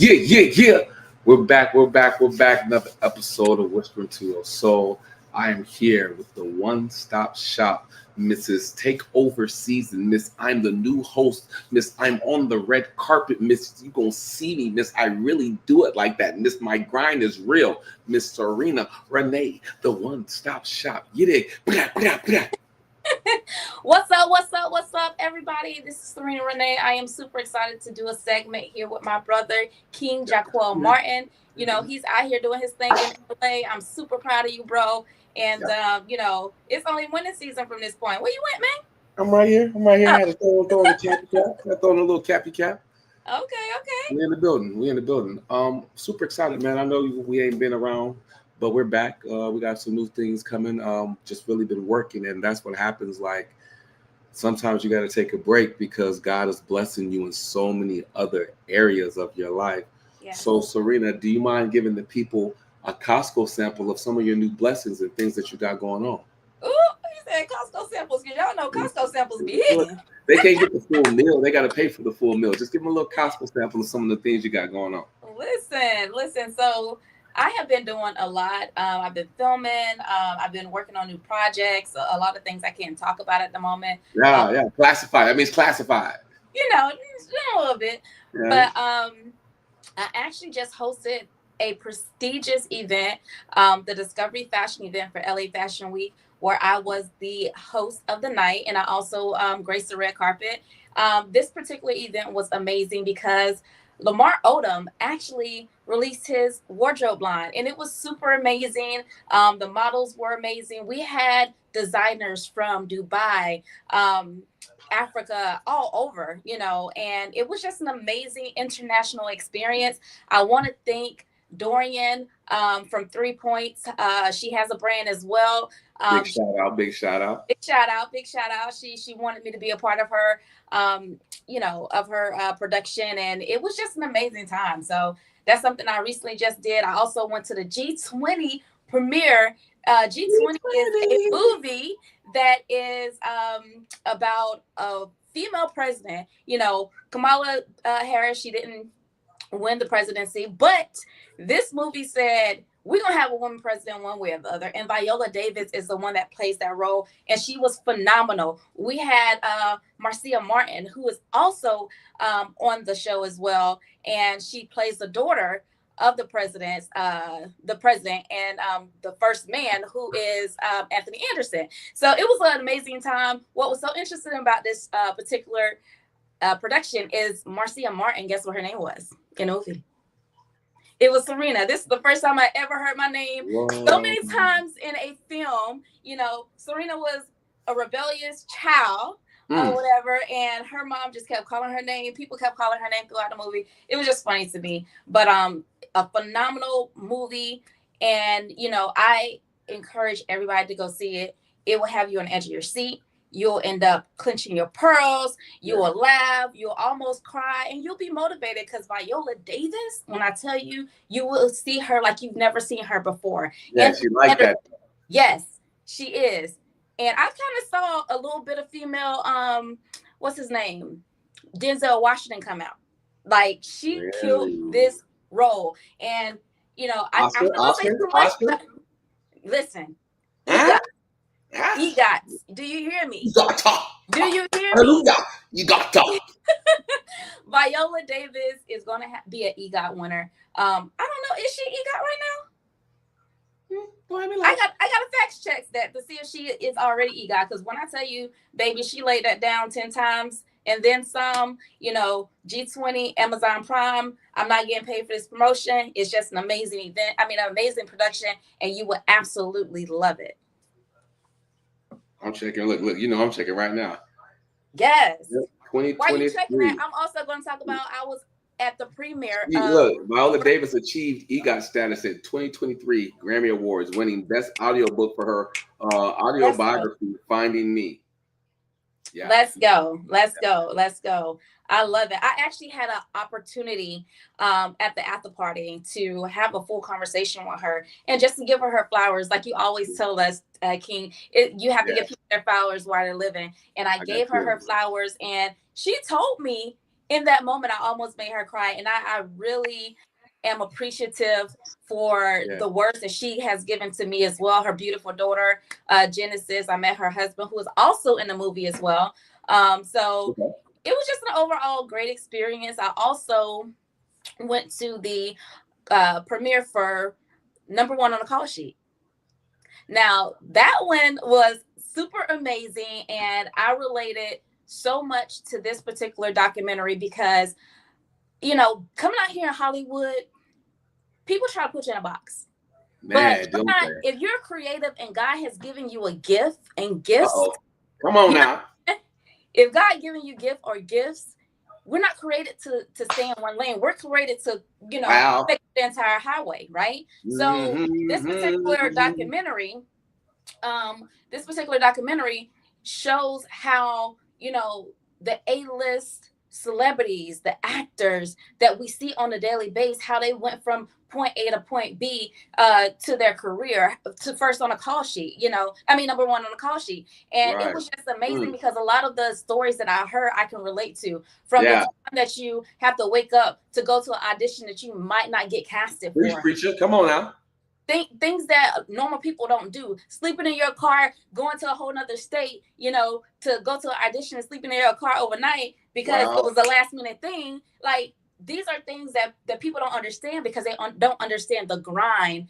Yeah. We're back. Another episode of Whispering to Your Soul. I am here with the one-stop shop, Mrs. Takeover Season. Miss, I'm the new host. Miss, I'm on the red carpet. Miss, you gonna see me. Miss, I really do it like that. Miss, my grind is real. Miss Serena Renee, the one-stop shop. Get it. What's up, everybody? This is Serena Renee. I am super excited to do a segment here with my brother, King Jaquel Martin. He's out here doing his thing in LA. I'm super proud of you, bro. And, it's only winning season from this point. Where you went, man? I'm right here. I had to throw in the cappy cap. I throw in a little cappy cap. Okay. We in the building. Super excited, man. I know we ain't been around, but we're back. We got some new things coming. Just really been working, and that's what happens. Like sometimes you got to take a break because God is blessing you in so many other areas of your life. Yeah. So, Serena, do you mind giving the people a Costco sample of some of your new blessings and things that you got going on? Ooh, he said Costco samples, because y'all know Costco samples be hitting. They can't get the full meal. They got to pay for the full meal. Just give them a little Costco sample of some of the things you got going on. Listen. So I have been doing a lot. I've been filming. I've been working on new projects. A lot of things I can't talk about at the moment. Yeah. Classified. That means classified. Just a little bit. Yeah. But I actually just hosted a prestigious event, the Discovery Fashion event for LA Fashion Week, where I was the host of the night, and I also graced the red carpet. This particular event was amazing because Lamar Odom actually released his wardrobe line, and it was super amazing. The models were amazing. We had designers from Dubai, Africa, all over, and it was just an amazing international experience. I want to thank Dorian from 3 Points. She has a brand as well. Big shout out. Big shout out. She wanted me to be a part of her, of her production, and it was just an amazing time. So that's something I recently just did. I also went to the G20 premiere. G20 is a movie that is about a female president. Kamala Harris, she didn't win the presidency, but this movie said we're gonna have a woman president one way or the other, and Viola Davis is the one that plays that role, and she was phenomenal. We had Marcia Martin, who is also on the show as well, and she plays the daughter of the president and the first man, who is Anthony Anderson. So it was an amazing time. What was so interesting about this particular production is Marcia Martin. Guess what her name was in the movie? It was Serena. This is the first time I ever heard my name. Whoa. So many times in a film, Serena was a rebellious child or whatever, and her mom just kept calling her name. People kept calling her name throughout the movie. It was just funny to me. But a phenomenal movie, and I encourage everybody to go see it. It will have you on the edge of your seat. You'll end up clenching your pearls. You will laugh. You'll almost cry, and you'll be motivated because Viola Davis, when I tell you, you will see her like you've never seen her before. Yeah, she like that. Yes, she is. And I kind of saw a little bit of female, what's his name? Denzel Washington come out. Like, she killed this role. And, I feel Oscar? Listen. Huh? EGOTs. Do you hear me? You got to. Do you hear Hallelujah. me? You got to. Viola Davis is going to be an EGOT winner. I don't know. Is she EGOT right now? I got to fact check that to see if she is already EGOT. Because when I tell you, baby, she laid that down 10 times and then some. G20, Amazon Prime. I'm not getting paid for this promotion. It's just an amazing event. I mean, an amazing production, and you will absolutely love it. I'm checking. Look. I'm checking right now. Yes. Yep. 2023. While you checking that, I'm also going to talk about. I was at the premiere. Look, Viola Davis achieved EGOT status at 2023 Grammy Awards, winning Best Audiobook for her autobiography, Finding Me. Yeah. Let's go. I love it. I actually had an opportunity at the after party to have a full conversation with her and just to give her flowers. Like you always tell us, King, you have to give people their flowers while they're living. And I gave her flowers, and she told me, in that moment, I almost made her cry. And I really am appreciative for Yeah. the words that she has given to me as well. Her beautiful daughter, Genesis. I met her husband, who is also in the movie as well. So Okay. it was just an overall great experience. I also went to the premiere for Number One on the Call Sheet. Now, that one was super amazing, and I related so much to this particular documentary because, coming out here in Hollywood, people try to put you in a box. Man, But don't they? if you're creative and God has given you a gift and gifts, Uh-oh. Come on now. if God given you gift or gifts, we're not created to stay in one lane. We're created to, Wow. take the entire highway, right? So this particular Mm-hmm. documentary, shows how, the A-list celebrities, the actors that we see on a daily basis, how they went from point A to point B to their career, to first on a call sheet, number one on a call sheet. And it Right. was just amazing because a lot of the stories that I heard, I can relate to, from the Yeah. time that you have to wake up to go to an audition that you might not get casted for. Preacher. Come on now. Things that normal people don't do. Sleeping in your car, going to a whole nother state, to go to an audition and sleeping in your car overnight because it was a last minute thing. Like, these are things that people don't understand because they don't understand the grind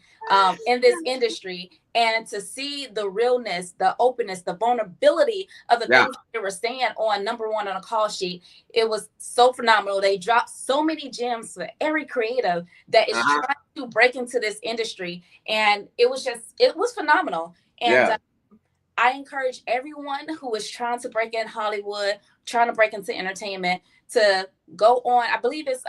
in this industry. And to see the realness, the openness, the vulnerability of the things they were saying on Number One on a Call Sheet, it was so phenomenal. They dropped so many gems for every creative that is trying to break into this industry. And it was phenomenal. And I encourage everyone who is trying to break in Hollywood, trying to break into entertainment, to go on. I believe it's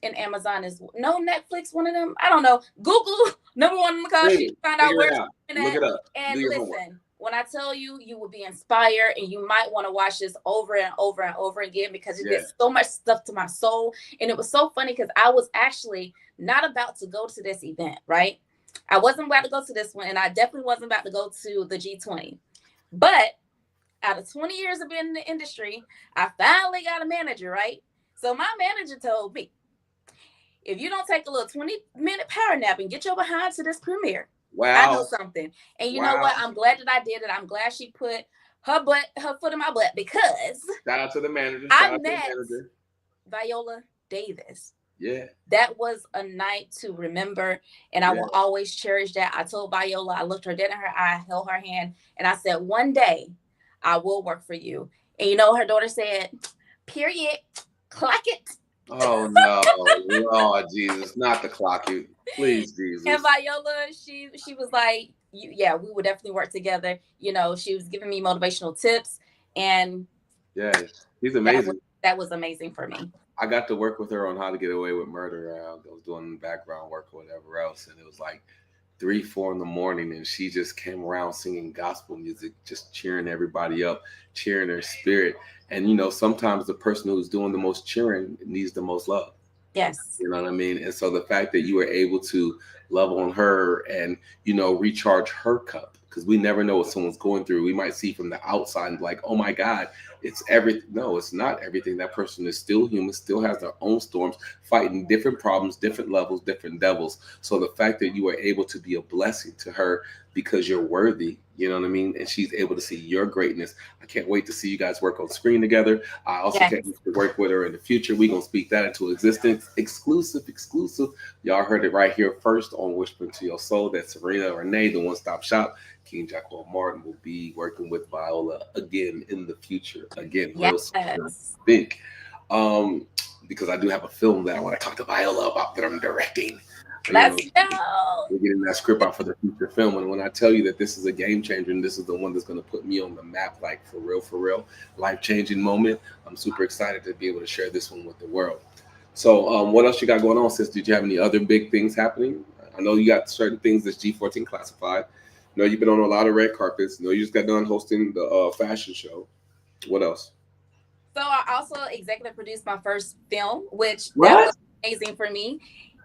in Amazon is Netflix, one of them. I don't know. Google Number One on the Call Sheet, find out where it's at. Look it up. And listen, when I tell you, you will be inspired, and you might want to watch this over and over and over again because it did so much stuff to my soul. And it was so funny because I was actually not about to go to this event, right? I wasn't about to go to this one, and I definitely wasn't about to go to the G20. But out of 20 years of being in the industry, I finally got a manager, right? So my manager told me, if you don't take a little 20-minute power nap and get your behind to this premiere, I know something. And you know what? I'm glad that I did it. I'm glad she put her foot in my butt, because shout out to the manager. I met Viola Davis. Yeah. That was a night to remember, and I will always cherish that. I told Viola, I looked her dead in her eye, held her hand, and I said, one day I will work for you. And her daughter said, period, clock it. Oh no, Lord Jesus, not the clock it. Please, Jesus. And Viola, she was like, we would definitely work together. She was giving me motivational tips, and he's amazing. That was amazing for me. I got to work with her on How to Get Away with Murder. I was doing background work or whatever else, and it was like 3, 4 in the morning, and she just came around singing gospel music, just cheering everybody up, cheering their spirit. And sometimes the person who's doing the most cheering needs the most love. Yes. You know what I mean? And so the fact that you were able to love on her and, recharge her cup, because we never know what someone's going through. We might see from the outside and be like, oh my God, it's everything. No, it's not everything. That person is still human, still has their own storms, fighting different problems, different levels, different devils. So the fact that you were able to be a blessing to her because you're worthy, you know what I mean? And she's able to see your greatness. I can't wait to see you guys work on screen together. I also can't wait to work with her in the future. We're going to speak that into existence. Exclusive. Y'all heard it right here first on Whispering to Your Soul. That Serena Renee, the one-stop shop, King Jacqueline Martin, will be working with Viola again in the future. Again, real soon, I think. Because I do have a film that I want to talk to Viola about that I'm directing. Let's go. We're getting that script out for the future film. And when I tell you that this is a game changer and this is the one that's going to put me on the map, like for real, life-changing moment, I'm super excited to be able to share this one with the world. So what else you got going on, sis? Did you have any other big things happening? I know you got certain things that's G14 classified. I know you've been on a lot of red carpets. I know you just got done hosting the fashion show. What else? So I also executive produced my first film, which that was amazing for me.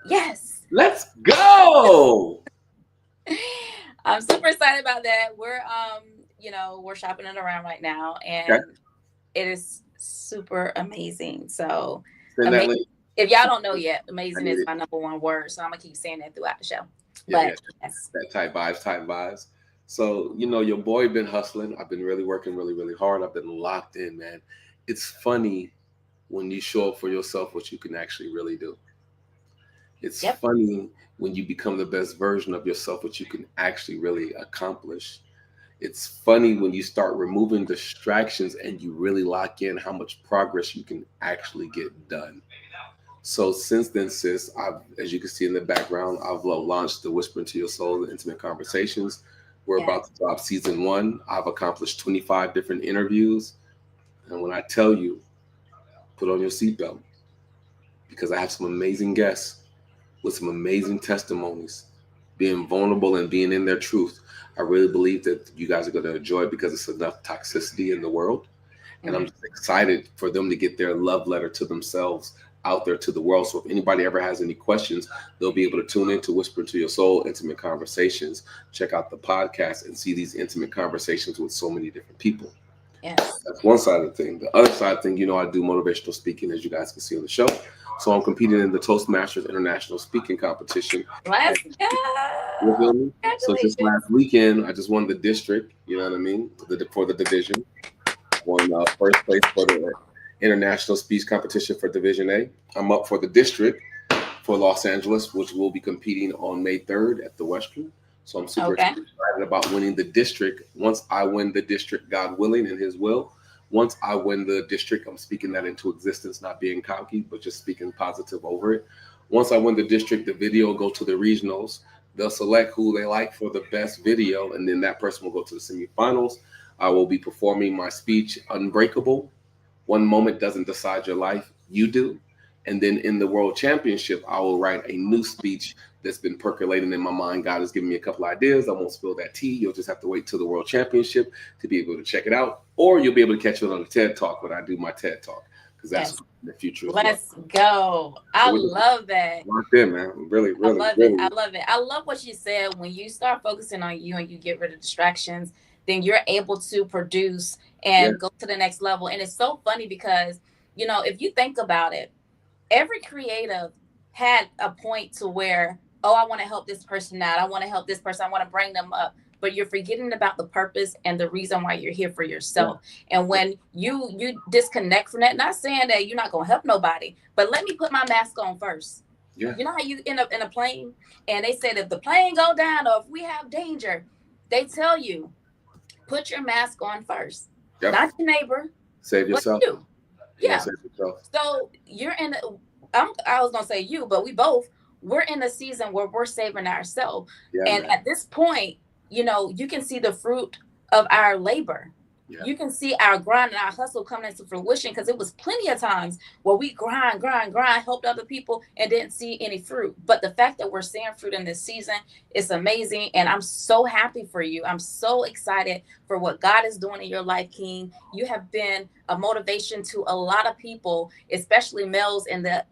Yes. Let's go. I'm super excited about that. We're we're shopping it around right now, and it is super amazing. So Send that amazing. link. If y'all don't know yet, I amazing need is it. my number one word. So I'm gonna keep saying that throughout the show. Yeah, yeah. But yes, That type vibes, type vibes. So, your boy been hustling. I've been really working really, really hard. I've been locked in, man. It's funny when you show up for yourself what you can actually really do. It's yep, funny when you become the best version of yourself, what you can actually really accomplish. It's funny when you start removing distractions and you really lock in how much progress you can actually get done. So since then, sis, as you can see in the background, I've launched the Whisper into Your Soul, the Intimate Conversations. We're yeah, about to drop season 1. I've accomplished 25 different interviews. And when I tell you, put on your seatbelt because I have some amazing guests with some amazing testimonies, being vulnerable and being in their truth. I really believe that you guys are going to enjoy it because it's enough toxicity in the world. And I'm mhm, just excited for them to get their love letter to themselves out there to the world. So if anybody ever has any questions, they'll be able to tune in to Whisper into Your Soul, Intimate Conversations, check out the podcast and see these intimate conversations with so many different people. yes. That's one side of the thing. The other side of the thing, I do motivational speaking, as you guys can see on the show. So I'm competing in the Toastmasters International Speaking Competition. Let's go. You feel me? So just Congratulations. last weekend, I just won the district. You know what I mean? For the division, won first place for the international speech competition for Division A. I'm up for the district for Los Angeles, which will be competing on May 3rd at the Western. So I'm super Okay. excited about winning the district. Once I win the district, God willing and His will, once I win the district, I'm speaking that into existence, not being cocky, but just speaking positive over it. Once I win the district, the video will go to the regionals. They'll select who they like for the best video, and then that person will go to the semifinals. I will be performing my speech, Unbreakable. One moment doesn't decide your life, you do. And then in the world championship, I will write a new speech that's been percolating in my mind. God has given me a couple ideas. I won't spill that tea. You'll just have to wait till the world championship to be able to check it out. Or you'll be able to catch it on the TED Talk when I do my TED Talk, because that's Yes. in the future as well. Let's go. So I we're just love that. locked in, man. Really, I really, love it. I really. love it. I love what you said. When you start focusing on you and you get rid of distractions, then you're able to produce Yeah, and go to the next level. And it's so funny because, if you think about it, every creative had a point to where, oh, I want to help this person out. I want to help this person. I want to bring them up. But you're forgetting about the purpose and the reason why you're here for yeah, yourself. And when you disconnect from that, not saying that you're not gonna help nobody, but let me put my mask on first. yeah, You know how you end up in a plane and they said if the plane go down or if we have danger, they tell you put your mask on first, yep. not your neighbor, Save but yourself. you. Yeah, Yeah. save yourself. So you're in. I was gonna say you, but we both. We're in a season where we're saving ourselves, Yeah, and man. at this point, you can see the fruit of our labor. Yeah, You can see our grind and our hustle coming into fruition because it was plenty of times where we grind, helped other people and didn't see any fruit. But the fact that we're seeing fruit in this season is amazing. And I'm so happy for you. I'm so excited for what God is doing in your life, King. You have been a motivation to a lot of people, especially males in the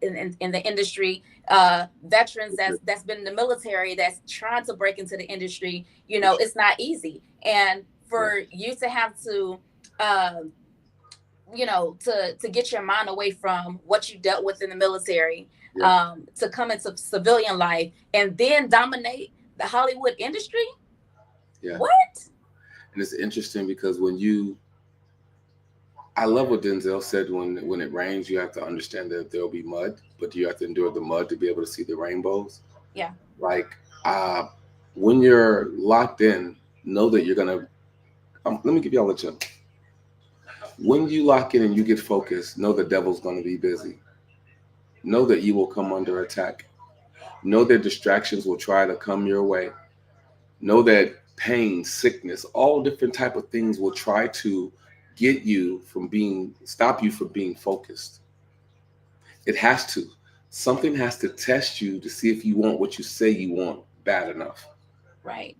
industry, veterans that's been in the military that's trying to break into the industry. for sure. It's not easy. And Yeah, for you to have to uh, to get your mind away from what you dealt with in the military, yeah, to come into civilian life and then dominate the Hollywood industry. yeah. What? And it's interesting because I love what Denzel said, when it rains, you have to understand that there'll be mud, but you have to endure the mud to be able to see the rainbows. Yeah. Like, uh, when you're locked in, know that you're gonna. Let me give y'all a tip. When you lock in and you get focused, know the devil's gonna be busy. Know that you will come under attack. Know that distractions will try to come your way. Know that pain, sickness, all different type of things will try to stop you from being focused. It has to. Something has to test you to see if you want what you say you want bad enough. Right.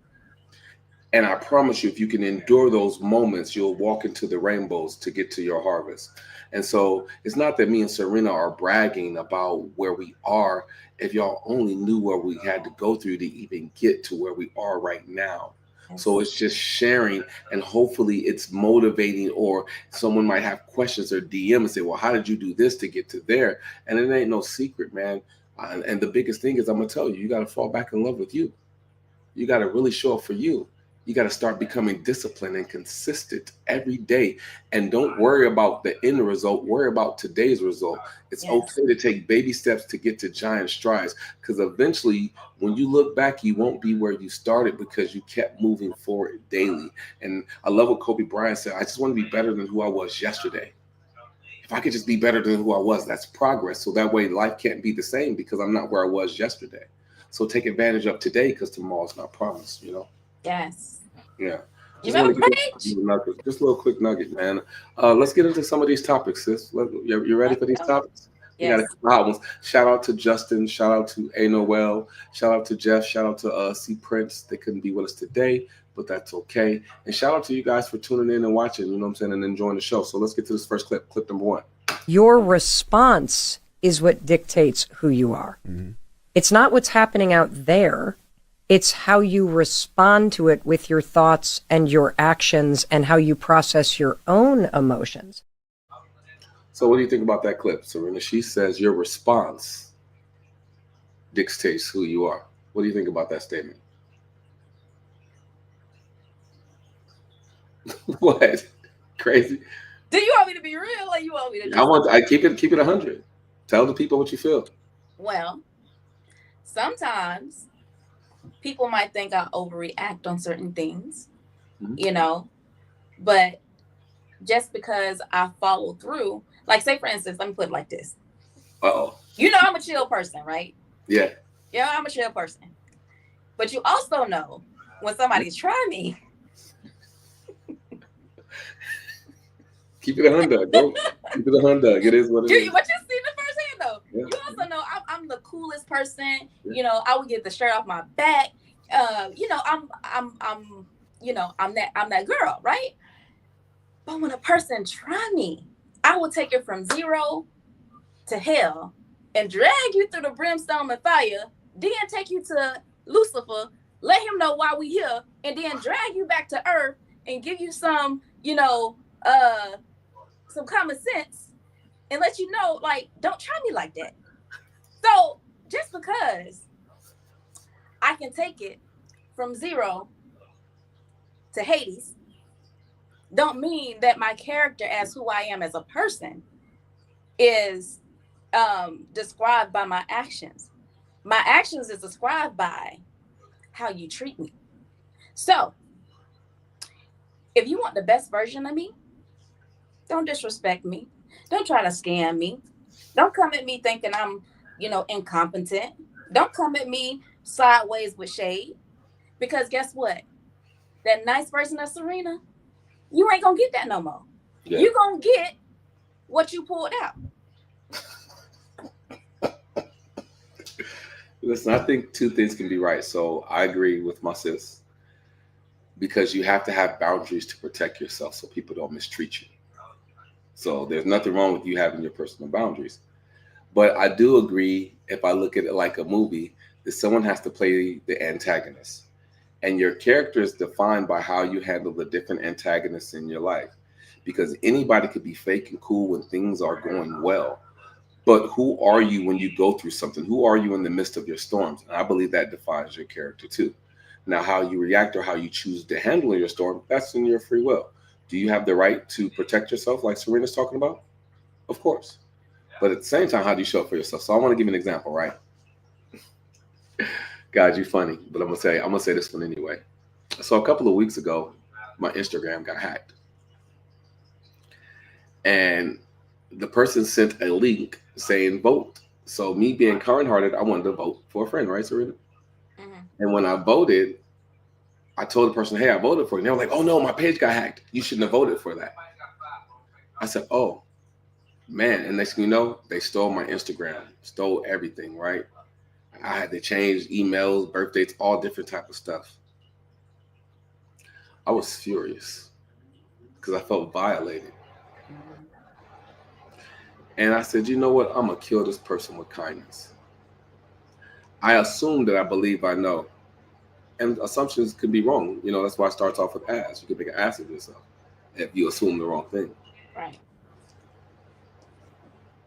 And I promise you, if you can endure those moments, you'll walk into the rainbows to get to your harvest. And so it's not that me and Serena are bragging about where we are. If y'all only knew where we had to go through to even get to where we are right now, So Yes. it's just sharing, and hopefully it's motivating, or someone might have questions or DM and say, well, how did you do this to get to there? And it ain't no secret, man. And the biggest thing is, I'm gonna tell you, you got to fall back in love with you. You got to really show up for you. You got to start becoming disciplined and consistent every day. And don't worry about the end result. Worry about today's result. It's Yes. okay to take baby steps to get to giant strides, because eventually, when you look back, you won't be where you started because you kept moving forward daily. And I love what Kobe Bryant said: I just want to be better than who I was yesterday. If I could just be better than who I was, that's progress. So that way life can't be the same because I'm not where I was yesterday. So take advantage of today because tomorrow's not promised, you know? Yes. Yeah. You Just want better to get preach. just a little quick nugget, man. Let's get into some of these topics, sis. You ready Let's for these go. topics? We got a Yes. couple hot ones. Shout out to Justin. Shout out to A Noel. Shout out to Jeff. Shout out to C Prince. They couldn't be with us today, but that's okay. And shout out to you guys for tuning in and watching, you know what I'm saying, and enjoying the show. So let's get to this first clip. Clip number one. Your response is what dictates who you are. It's not what's happening out there. It's how you respond to it with your thoughts and your actions and how you process your own emotions. So what do you think about that clip, Serena? She says your response dictates who you are. What do you think about that statement? What? Crazy. Do you want me to be real or you want me to just I keep it 100. Tell the people what you feel. well, sometimes people might think I overreact on certain things, Mhm. you know, but just because I follow through, like say for instance, let me put it like this. Uh-oh. You know I'm a chill person, right? Yeah. Yeah, I'm a chill person. But you also know when somebody's trying me. Keep it 100. Go. Keep it 100. It is what it You, is. but you see the firsthand though. Yeah. You also know I'm the coolest person. Yeah. You know, I would get the shirt off my back. You know, I'm that girl, right? But when a person try me, I will take it from 0 to hell and drag you through the brimstone and fire, then take you to Lucifer, let him know why we here, and then drag you back to earth and give you some, some common sense and let you know, like, don't try me like that. So just because I can take it from 0 to Hades, don't mean that my character as who I am as a person is described by my actions. My actions is described by how you treat me. So if you want the best version of me, don't disrespect me. Don't try to scam me. Don't come at me thinking I'm, incompetent. Don't come at me sideways with shade. Because guess what? That nice version of Serena, you ain't gonna get that no more. Yeah. You gonna get what you pulled out. Listen, I think two things can be right. So I agree with my sis, because you have to have boundaries to protect yourself so people don't mistreat you. So there's nothing wrong with you having your personal boundaries. But I do agree, if I look at it like a movie, that someone has to play the antagonist. And your character is defined by how you handle the different antagonists in your life. Because anybody could be fake and cool when things are going well. But who are you when you go through something? Who are you in the midst of your storms? And I believe that defines your character too. Now, how you react or how you choose to handle your storm, that's in your free will. Do you have the right to protect yourself, like Serena's talking about? Of course. But at the same time, how do you show up for yourself? So I want to give you an example, right? God, you funny, but I'm gonna say this one anyway. So a couple of weeks ago, my Instagram got hacked, and the person sent a link saying vote. So me being kind-hearted, I wanted to vote for a friend, right, Serena? Mm-hmm. And when I voted, I told the person, "Hey, I voted for you." And they were like, "Oh no, my page got hacked. You shouldn't have voted for that." I said, "Oh man!" And next thing you know, they stole my Instagram, stole everything, right? I had to change emails, birth dates, all different type of stuff. I was furious because I felt violated. And I said, you know what? I'm going to kill this person with kindness. I assume that I believe I know. And assumptions could be wrong. You know, that's why it starts off with ass. You could make an ass of yourself if you assume the wrong thing. Right.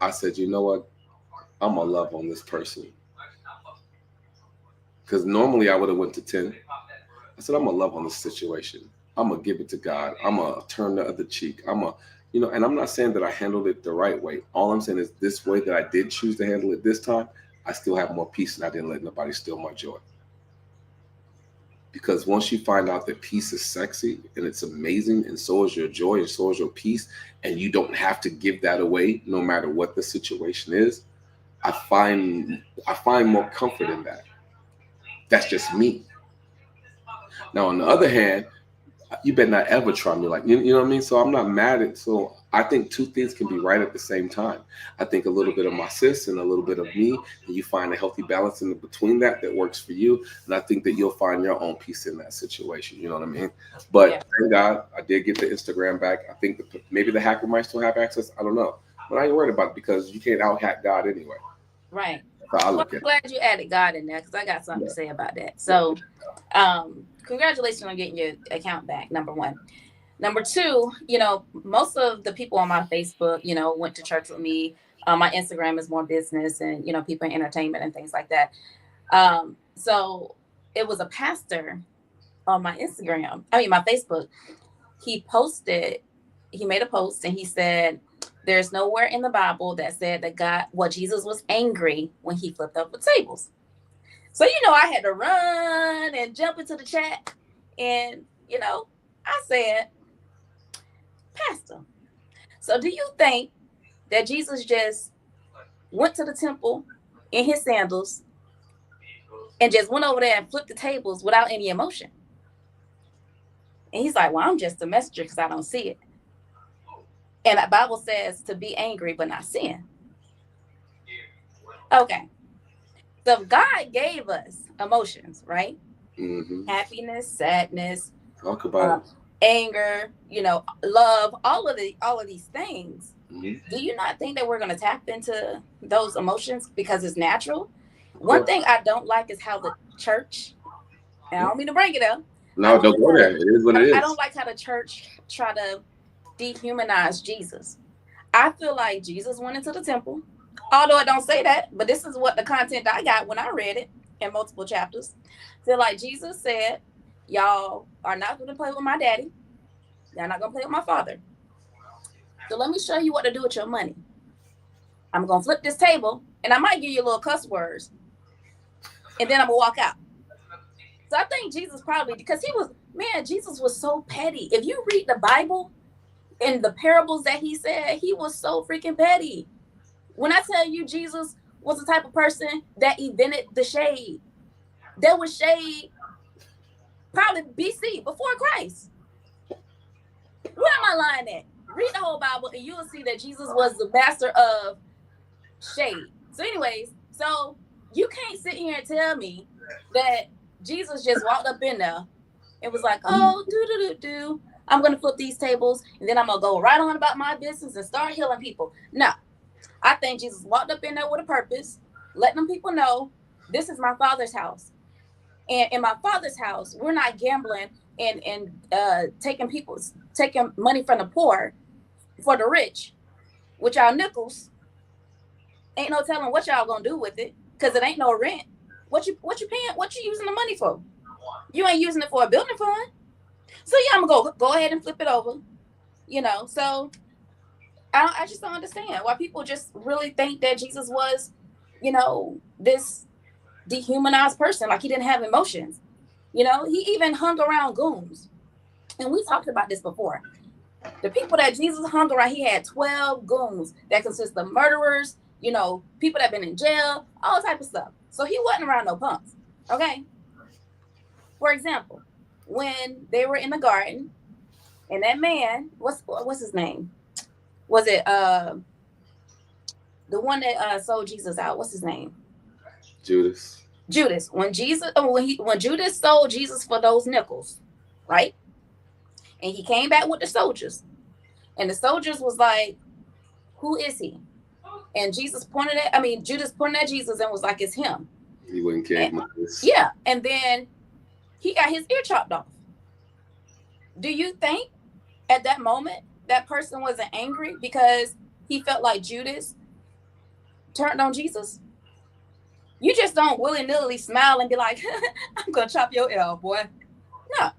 I said, you know what? I'm gonna love on this person. Because normally I would have went to 10. I said, I'm gonna love on this situation. I'm gonna give it to God. I'm gonna turn the other cheek. And I'm not saying that I handled it the right way. All I'm saying is this way that I did choose to handle it this time, I still have more peace and I didn't let nobody steal my joy. Because once you find out that peace is sexy and it's amazing, and so is your joy and so is your peace, and you don't have to give that away no matter what the situation is, I find more comfort in that. That's just me. Now, on the other hand, you better not ever try me like, you know what I mean? So I'm not mad at, so I think two things can be right at the same time. I think a little bit of my sis and a little bit of me, and you find a healthy balance in between that works for you. And I think that you'll find your own peace in that situation. You know what I mean? But Thank God I did get the Instagram back. I think maybe the hacker might still have access. I don't know. But I ain't worried about it because you can't out hack God anyway. Right. I'm glad you added God in there because I got something to say about that. So, congratulations on getting your account back, number one. Number two, most of the people on my Facebook, went to church with me. My Instagram is more business and, people in entertainment and things like that. So it was a pastor on my my Facebook. He made a post and he said, there's nowhere in the Bible that said that Jesus was angry when he flipped over tables. So, I had to run and jump into the chat and, I said, Pastor, so do you think that Jesus just went to the temple in his sandals and just went over there and flipped the tables without any emotion? And he's like, well, I'm just a messenger because I don't see it. And the Bible says to be angry but not sin. Okay. So God gave us emotions, right? Mm-hmm. Happiness, sadness, talk about it. Anger, love, all of these things. Mm-hmm. Do you not think that we're going to tap into those emotions because it's natural? One thing I don't like is how the church, and I don't mean to bring it up. No, don't go there. It is what it is. I don't like how the church try to dehumanize Jesus. I feel like Jesus went into the temple, although it don't say that, but this is what the content I got when I read it in multiple chapters. Feel like Jesus said, y'all are not going to play with my daddy. Y'all not going to play with my father. So let me show you what to do with your money. I'm going to flip this table and I might give you a little cuss words. And then I'm going to walk out. So I think Jesus probably, because Jesus was so petty. If you read the Bible and the parables that he said, he was so freaking petty. When I tell you Jesus was the type of person that invented the shade. There was shade probably BC, before Christ. Where am I lying at? Read the whole Bible and you will see that Jesus was the master of shade. So anyways, so you can't sit here and tell me that Jesus just walked up in there and was like, oh, I'm going to flip these tables and then I'm going to go right on about my business and start healing people. No, I think Jesus walked up in there with a purpose, letting them people know this is my Father's house. And in my Father's house, we're not gambling and taking money from the poor for the rich with y'all nickels. Ain't no telling what y'all gonna do with it because it ain't no rent. What you paying? What you using the money for? You ain't using it for a building fund. So yeah, I'm gonna go ahead and flip it over. So I just don't understand why people just really think that Jesus was, this dehumanized person, like he didn't have emotions. He even hung around goons. And we talked about this before. The people that Jesus hung around, he had 12 goons that consist of murderers, people that been in jail, all type of stuff. So he wasn't around no punks. Okay. For example, when they were in the garden and that man, what's his name? Was it the one that sold Jesus out? What's his name? Judas. When Judas sold Jesus for those nickels, right? And he came back with the soldiers. And the soldiers was like, who is he? And Judas pointed at Jesus and was like, it's him. He wouldn't carry this. Yeah. And then he got his ear chopped off. Do you think at that moment that person wasn't angry because he felt like Judas turned on Jesus? You just don't willy-nilly smile and be like, I'm gonna chop your ear off, boy. No.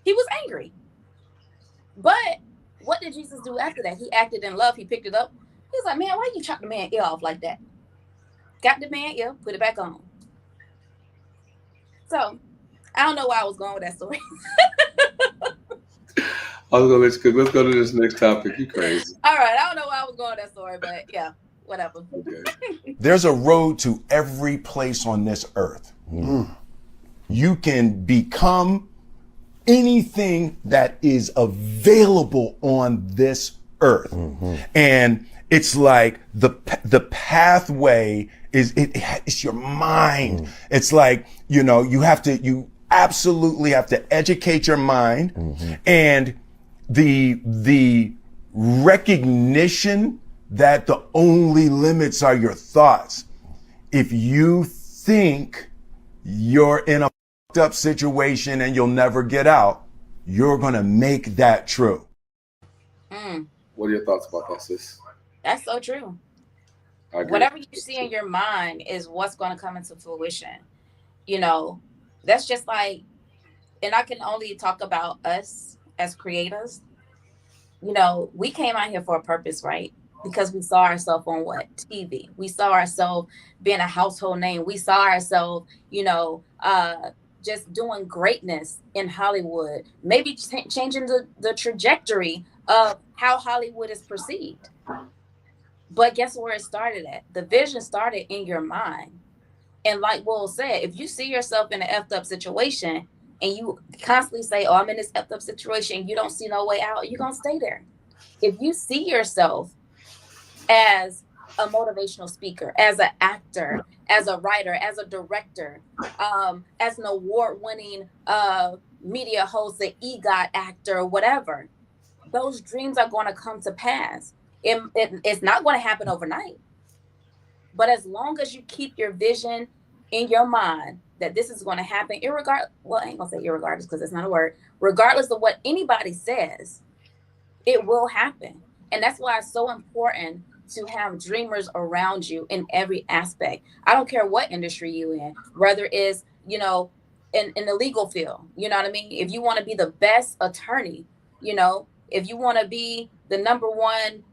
He was angry. But what did Jesus do after that? He acted in love. He picked it up. He was like, man, why you chop the man ear off like that? Got the man ear, put it back on. So I don't know where I was going with that story. I was gonna let you cook. Let's go to this next topic. You crazy. All right, I don't know where I was going with that story, but yeah, whatever. Okay. There's a road to every place on this earth. You can become anything that is available on this earth. And it's like the pathway is it's your mind. It's like, you absolutely have to educate your mind, and the recognition that the only limits are your thoughts. If you think you're in a fucked up situation and you'll never get out, you're going to make that true. What are your thoughts about that, sis? That's so true. I agree. Whatever you see in your mind is what's going to come into fruition. That's just like, and I can only talk about us as creators. We came out here for a purpose, right? Because we saw ourselves on TV. We saw ourselves being a household name. We saw ourselves, just doing greatness in Hollywood, maybe changing the trajectory of how Hollywood is perceived. But guess where it started at? The vision started in your mind. And like Will said, if you see yourself in an effed up situation and you constantly say, oh, I'm in this effed up situation, you don't see no way out, you're going to stay there. If you see yourself as a motivational speaker, as an actor, as a writer, as a director, as an award-winning media host, an EGOT actor, whatever, those dreams are going to come to pass. It's not going to happen overnight. But as long as you keep your vision in your mind that this is going to happen, I ain't going to say irregardless because it's not a word, regardless of what anybody says, it will happen. And that's why it's so important to have dreamers around you in every aspect. I don't care what industry you're in, whether it's, in the legal field, you know what I mean? If you want to be the best attorney, if you want to be the number one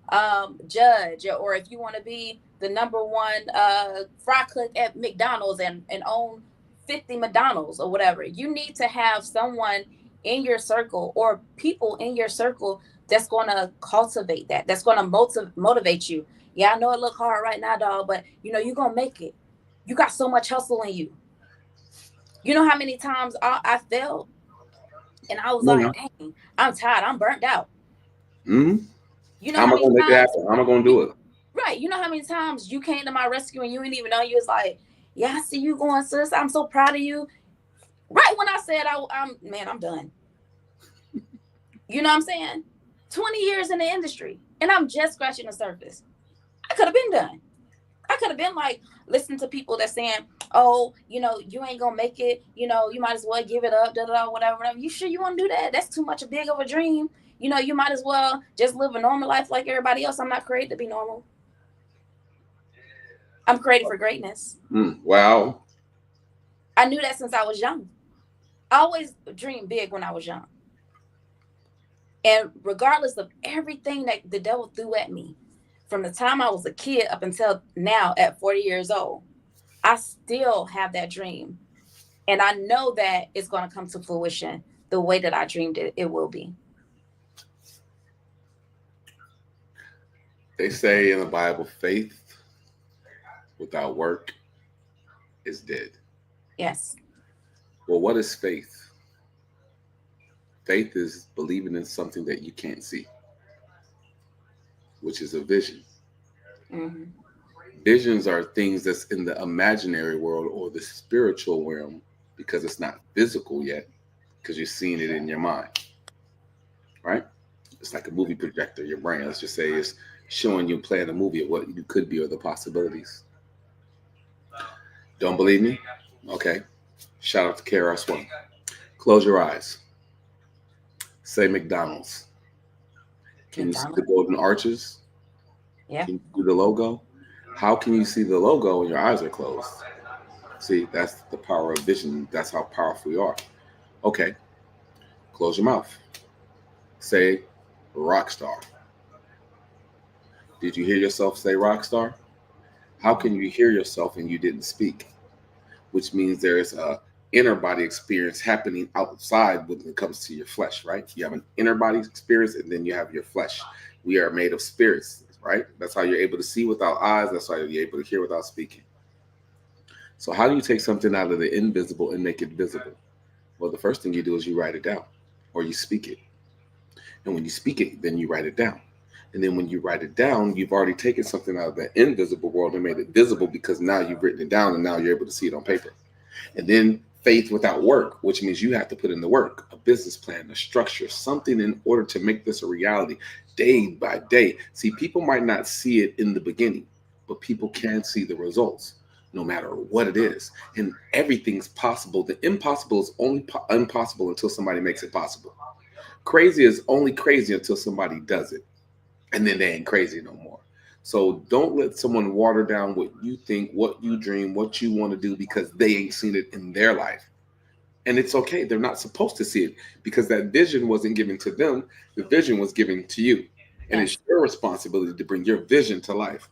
judge, or if you want to be the number one fry cook at McDonald's and own 50 McDonald's or whatever, you need to have someone in your circle or people in your circle that's going to cultivate that's going to motivate you. Yeah, I know it look hard right now, dog, but you're going to make it. You got so much hustle in you. You know how many times I failed and I was like, dang, I'm tired. I'm burnt out. How am I going to make it happen? How am I going to do it? Right. You know how many times you came to my rescue and you didn't even know? You was like, yeah, I see you going, sis. I'm so proud of you. Right when I said, I'm done. You know what I'm saying? 20 years in the industry and I'm just scratching the surface. I could have been done. I could have been like, listening to people that's saying, oh, you ain't going to make it. You might as well give it up, whatever. You sure you want to do that? That's too much big of a dream. You might as well just live a normal life like everybody else. I'm not created to be normal. I'm created for greatness. Wow. I knew that since I was young. I always dreamed big when I was young. And regardless of everything that the devil threw at me, from the time I was a kid up until now at 40 years old, I still have that dream. And I know that it's going to come to fruition the way that I dreamed it will be. They say in the Bible, faith without work is dead. Yes. Well, what is faith? Faith is believing in something that you can't see, which is a vision. Mm-hmm. Visions are things that's in the imaginary world or the spiritual realm because it's not physical yet, because you're seeing it in your mind, right? It's like a movie projector, your brain, let's just say, is showing you playing a movie of what you could be or the possibilities. Don't believe me? Okay. Shout out to KRS-One. Close your eyes. Say McDonald's. Can you see the golden arches? Yeah. Can you see the logo? How can you see the logo when your eyes are closed? See, that's the power of vision. That's how powerful you are. Okay, close your mouth. Say rock star. Did you hear yourself say rock star? How can you hear yourself and you didn't speak? Which means there's a inner body experience happening outside when it comes to your flesh, right? You have an inner body experience and then you have your flesh. We are made of spirits, right? That's how you're able to see without eyes. That's how you're able to hear without speaking. So how do you take something out of the invisible and make it visible? Well, the first thing you do is you write it down or you speak it. And when you speak it, then you write it down. And then when you write it down, you've already taken something out of the invisible world and made it visible because now you've written it down and now you're able to see it on paper. And then faith without work, which means you have to put in the work, a business plan, a structure, something in order to make this a reality day by day. See, people might not see it in the beginning, but people can see the results no matter what it is. And everything's possible. The impossible is only impossible until somebody makes it possible. Crazy is only crazy until somebody does it. And then they ain't crazy no more. So don't let someone water down what you think, what you dream, what you want to do because they ain't seen it in their life. And it's okay. They're not supposed to see it because that vision wasn't given to them. The vision was given to you. And it's your responsibility to bring your vision to life.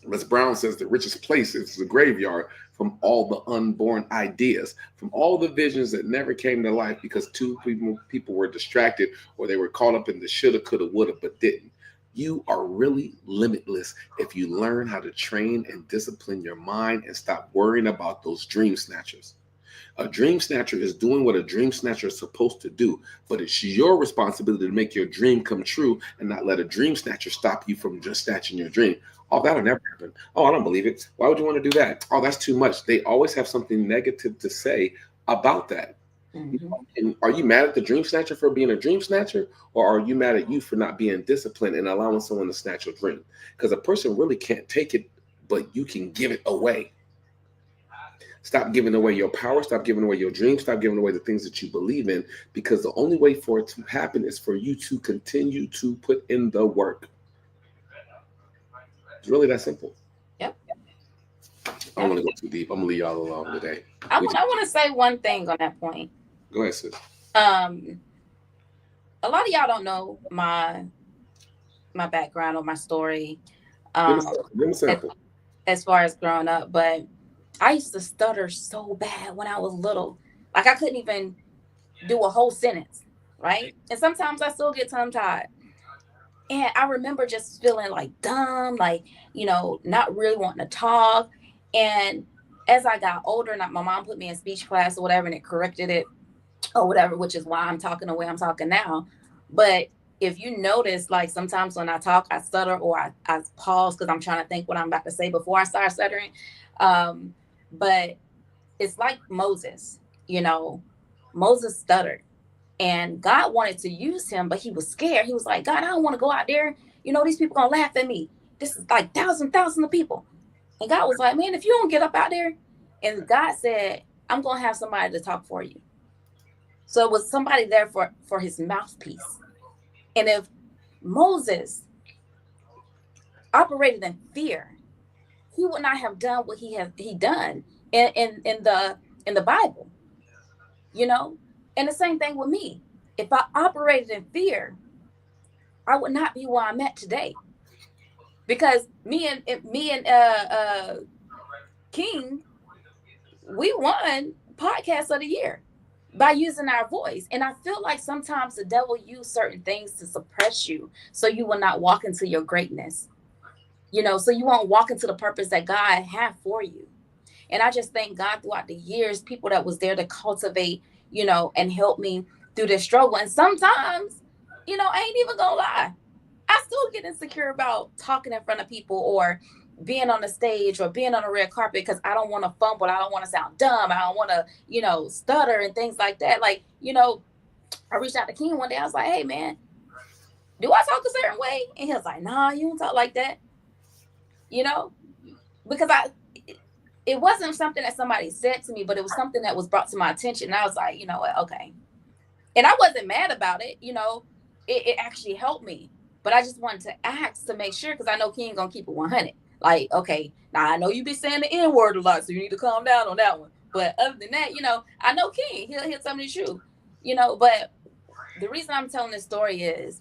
Les Brown says the richest place is the graveyard from all the unborn ideas, from all the visions that never came to life because people were distracted or they were caught up in the shoulda, coulda, woulda, but didn't. You are really limitless if you learn how to train and discipline your mind and stop worrying about those dream snatchers. A dream snatcher is doing what a dream snatcher is supposed to do, but it's your responsibility to make your dream come true and not let a dream snatcher stop you from just snatching your dream. Oh, that'll never happen. Oh, I don't believe it. Why would you want to do that? Oh, that's too much. They always have something negative to say about that. Mm-hmm. And are you mad at the dream snatcher for being a dream snatcher, or are you mad at you for not being disciplined and allowing someone to snatch your dream? Because a person really can't take it, but you can give it away. Stop giving away your power. Stop giving away your dreams. Stop giving away the things that you believe in, because the only way for it to happen is for you to continue to put in the work. It's really that simple. Yep. I don't want to go too deep. I'm going to leave y'all alone today. I want to say one thing on that point. Go ahead, sis. A lot of y'all don't know my background or my story. Give me a sample. As far as growing up, but I used to stutter so bad when I was little. Like I couldn't even do a whole sentence, right? And sometimes I still get tongue-tied. And I remember just feeling like dumb, like, not really wanting to talk. And as I got older, my mom put me in speech class or whatever, and it corrected it or whatever, which is why I'm talking the way I'm talking now. But if you notice, like sometimes when I talk, I stutter or I pause because I'm trying to think what I'm about to say before I start stuttering. But it's like Moses, Moses stuttered and God wanted to use him, but he was scared. He was like, God, I don't want to go out there. These people going to laugh at me. This is like thousands of people. And God was like, man, if you don't get up out there. And God said, I'm going to have somebody to talk for you. So it was somebody there for his mouthpiece. And if Moses operated in fear, he would not have done what he done in the Bible, And the same thing with me. If I operated in fear, I would not be where I'm at today. Because me and King, we won Podcast of the Year by using our voice. And I feel like sometimes the devil uses certain things to suppress you so you will not walk into your greatness. So you won't walk into the purpose that God had for you. And I just thank God throughout the years, people that was there to cultivate, and help me through this struggle. And sometimes, I ain't even gonna lie, I still get insecure about talking in front of people or being on the stage or being on a red carpet because I don't want to fumble. I don't want to sound dumb. I don't want to, stutter and things like that. Like, I reached out to King one day. I was like, hey, man, do I talk a certain way? And he was like, nah, you don't talk like that. Because it wasn't something that somebody said to me, but it was something that was brought to my attention. And I was like, you know what, okay. And I wasn't mad about it, you know, it actually helped me. But I just wanted to ask to make sure, because I know King gonna keep it 100. Like, okay, now I know you be saying the N-word a lot, so you need to calm down on that one. But other than that, you know, I know King, he'll tell me the truth, you know. But the reason I'm telling this story is,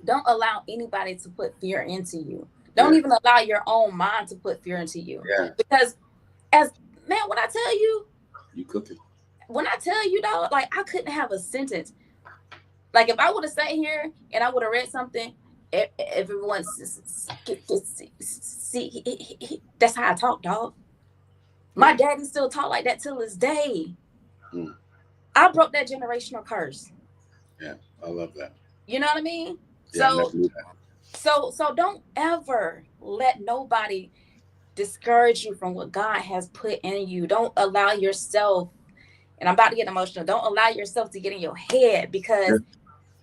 don't allow anybody to put fear into you. Don't even allow your own mind to put fear into you. Yeah. Because as man, when I tell you, you cooking. When I tell you, dog, like I couldn't have a sentence. Like if I would have sat here and I would have read something, everyone see, that's how I talk, dog. My daddy still talk like that till this day. I broke that generational curse. Yeah, I love that. You know what I mean? Yeah, so don't ever let nobody discourage you from what God has put in you. Don't allow yourself, and I'm about to get emotional, don't allow yourself to get in your head, because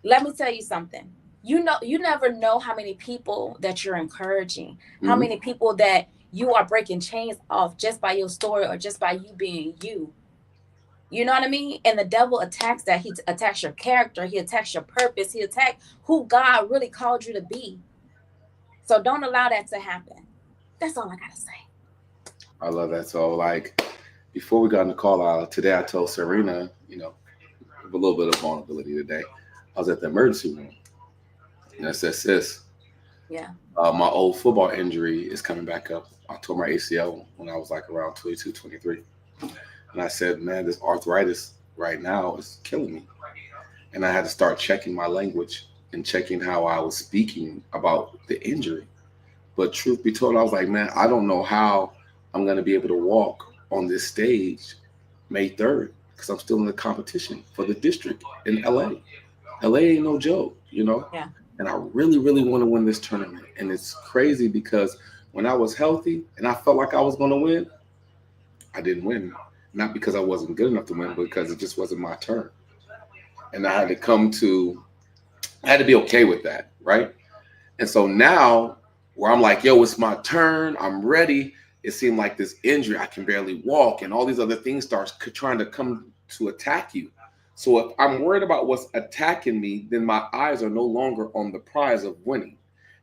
let me tell you something. You never know how many people that you're encouraging, how many people that you are breaking chains off just by your story or just by you being you. You know what I mean? And the devil attacks that. He attacks your character. He attacks your purpose. He attacks who God really called you to be. So don't allow that to happen. That's all I got to say. I love that. So, like, before we got on the call out today, I told Serena, you know, a little bit of vulnerability today. I was at the emergency room. And I said, sis, my old football injury is coming back up. I tore my ACL when I was like around 22, 23. And I said, man, this arthritis right now is killing me. And I had to start checking my language and checking how I was speaking about the injury. But truth be told, I was like, man, I don't know how I'm going to be able to walk on this stage May 3rd, because I'm still in the competition for the district in LA. LA ain't no joke, you know? Yeah. And I really, really want to win this tournament. And it's crazy because when I was healthy and I felt like I was going to win, I didn't win. Not because I wasn't good enough to win, but because it just wasn't my turn. And I had to be okay with that, right? And so now where I'm like, yo, it's my turn, I'm ready, it seemed like this injury, I can barely walk, and all these other things start trying to come to attack you. So if I'm worried about what's attacking me, then my eyes are no longer on the prize of winning.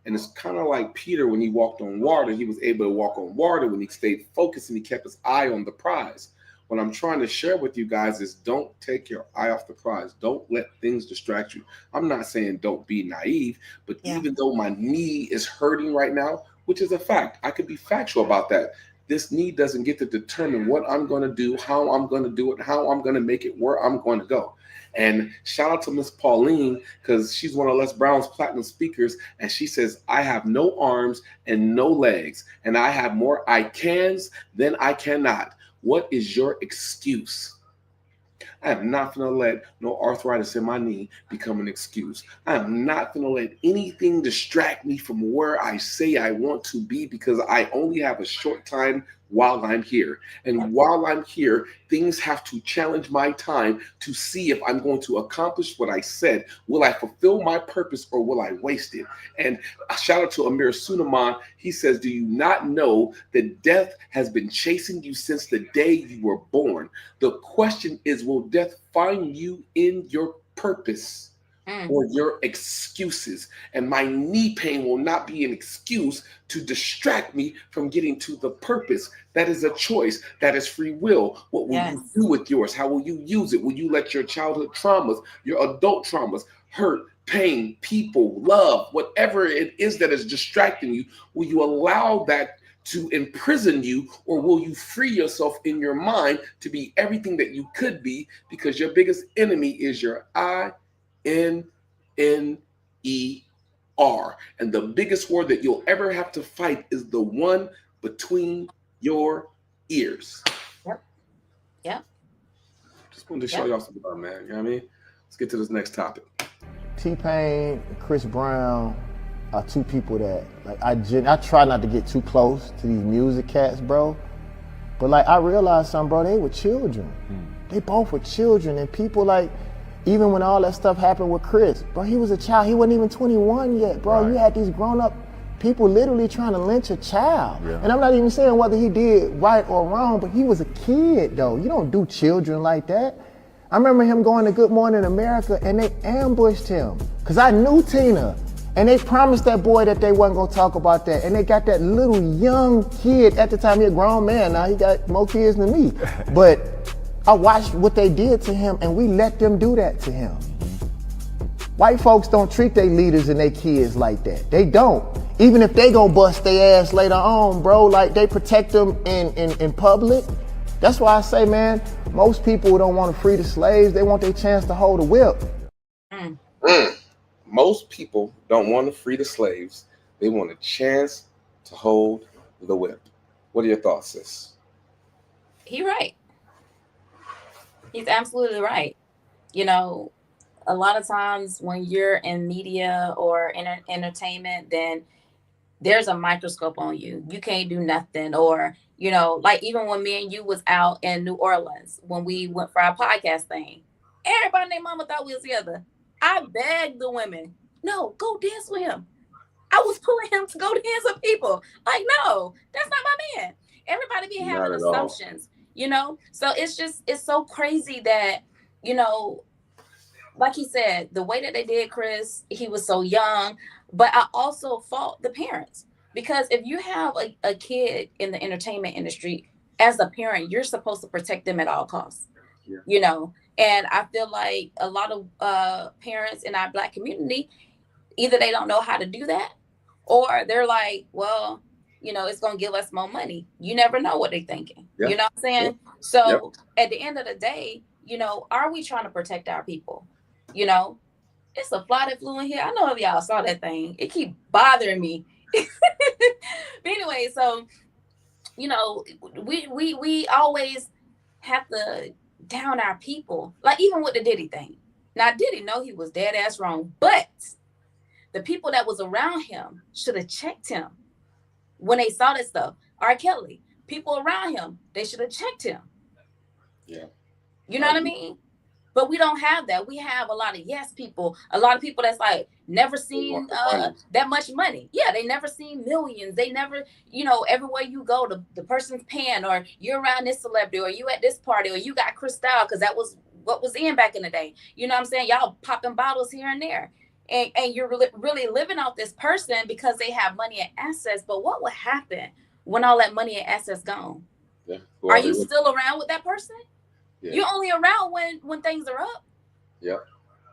And it's kind of like Peter when he walked on water. He was able to walk on water when he stayed focused and he kept his eye on the prize. What I'm trying to share with you guys is don't take your eye off the prize. Don't let things distract you. I'm not saying don't be naive, but even though my knee is hurting right now, which is a fact, I could be factual about that. This knee doesn't get to determine what I'm going to do, how I'm going to do it, how I'm going to make it, where I'm going to go. And shout out to Miss Pauline, because she's one of Les Brown's platinum speakers. And she says, I have no arms and no legs, and I have more I cans than I cannot. What is your excuse? I am not going to let no arthritis in my knee become an excuse. I am not going to let anything distract me from where I say I want to be, because I only have a short time while I'm here. And while I'm here, things have to challenge my time to see if I'm going to accomplish what I said. Will I fulfill my purpose or will I waste it? And a shout out to Amir Suleiman. He says, do you not know that death has been chasing you since the day you were born? The question is, will death find you in your purpose or your excuses? And my knee pain will not be an excuse to distract me from getting to the purpose. That is a choice. That is free will. What will you do with yours? How will you use it? Will you let your childhood traumas, your adult traumas, hurt, pain, people, love, whatever it is that is distracting you, will you allow that to imprison you, or will you free yourself in your mind to be everything that you could be? Because your biggest enemy is your INNER. And the biggest war that you'll ever have to fight is the one between your ears. Yep. Just wanted to show y'all something, man. You know what I mean? Let's get to this next topic. T-Pain and Chris Brown are two people that, like, I try not to get too close to these music cats, bro. But, like, I realized something, bro. They were children. They both were children. And people, like, even when all that stuff happened with Chris, bro, he was a child. He wasn't even 21 yet, bro. Right. You had these grown-up people literally trying to lynch a child. Yeah. And I'm not even saying whether he did right or wrong, but he was a kid though. You don't do children like that. I remember him going to Good Morning America and they ambushed him. Cause I knew Tina. And they promised that boy that they wasn't gonna talk about that. And they got that little young kid, at the time he a grown man, now he got more kids than me. But I watched what they did to him and we let them do that to him. White folks don't treat their leaders and their kids like that. They don't. Even if they gonna bust their ass later on, bro, like they protect them in public. That's why I say, man, most people don't want to free the slaves. They want their chance to hold a whip. Most people don't want to free the slaves. They want a chance to hold the whip. What are your thoughts, sis? He's right. He's absolutely right. You know, a lot of times when you're in media or entertainment, then there's a microscope on you. You can't do nothing. Or, you know, like even when me and you was out in New Orleans, when we went for our podcast thing, everybody and their mama thought we was together. I begged the women, no, go dance with him. I was pulling him to go dance with people. Like, no, that's not my man. Everybody be having assumptions, you know? So it's so crazy that, you know, like he said, the way that they did Chris, he was so young, but I also fault the parents. Because if you have a kid in the entertainment industry, as a parent, you're supposed to protect them at all costs, you know? And I feel like a lot of parents in our Black community, either they don't know how to do that, or they're like, well, you know, it's going to give us more money. You never know what they're thinking. You know what I'm saying? So at the end of the day, you know, are we trying to protect our people? You know, it's a fly that flew in here. I know if y'all saw that thing. It keep bothering me. But anyway, so, you know, we always have to down our people. Like even with the Diddy thing. Now, Diddy know he was dead ass wrong, but the people that was around him should have checked him when they saw this stuff. R. Kelly, people around him, they should have checked him. Yeah. You know what I mean? But we don't have that. We have a lot of yes people, a lot of people that's like never seen that much money. Yeah, they never seen millions. They never, you know, everywhere you go, the person's paying, or you're around this celebrity, or you at this party, or you got Cristal, because that was what was in back in the day. You know what I'm saying? Y'all popping bottles here and there. And you're really living off this person because they have money and assets. But what would happen when all that money and assets gone? Yeah. Are you still around with that person? Yeah. You're only around when things are up. Yeah.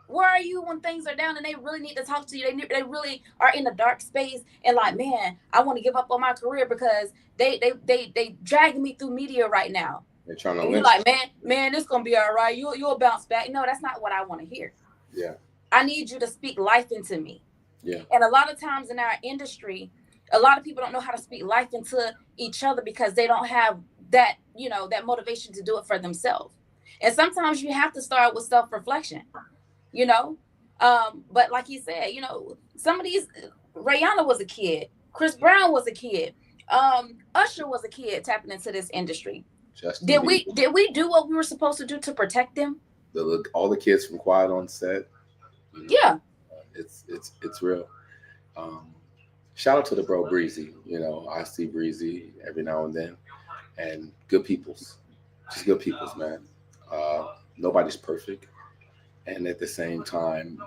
Where are you when things are down and they really need to talk to you? They really are in the dark space and like, man, I want to give up on my career because they dragging me through media right now. They're trying to. And you're like, man, it's gonna be all right. You'll bounce back. No, that's not what I want to hear. Yeah. I need you to speak life into me. Yeah. And a lot of times in our industry, a lot of people don't know how to speak life into each other because they don't have that, you know, that motivation to do it for themselves. And sometimes you have to start with self-reflection, you know. But like he said, you know, some of these, Rihanna was a kid, Chris Brown was a kid, Usher was a kid tapping into this industry. Did we do what we were supposed to do to protect them? All the kids from Quiet on Set. You know, yeah, it's real. Shout out to the bro Breezy. You know, I see Breezy every now and then, and good peoples, just good peoples, man. Nobody's perfect, and at the same time,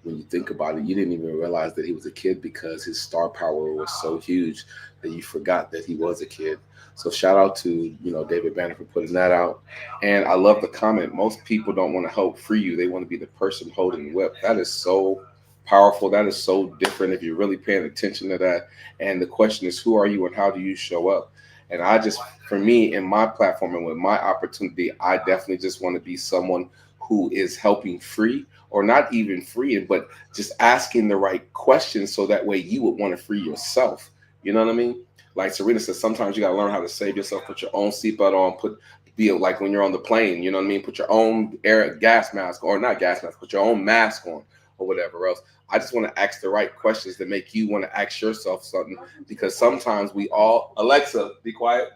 when you think about it, you didn't even realize that he was a kid because his star power was so huge that you forgot that he was a kid. So shout out to, you know, David Banner for putting that out. And I love the comment. Most people don't want to help free you. They want to be the person holding the whip. That is so powerful. That is so different if you're really paying attention to that. And the question is, who are you and how do you show up? And I just, for me, in my platform and with my opportunity, I definitely just want to be someone who is helping free, or not even freeing, but just asking the right questions so that way you would want to free yourself. You know what I mean? Like Serena says, sometimes you got to learn how to save yourself, put your own seatbelt on, be like when you're on the plane, you know what I mean? Put your own gas mask, or not gas mask, put your own mask on or whatever else. I just want to ask the right questions that make you want to ask yourself something, because sometimes we all, Alexa, be quiet.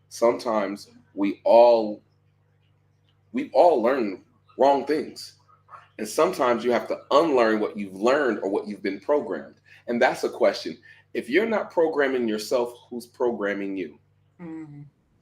Sometimes we all learn wrong things. And sometimes you have to unlearn what you've learned or what you've been programmed. And that's a question. If you're not programming yourself, who's programming you?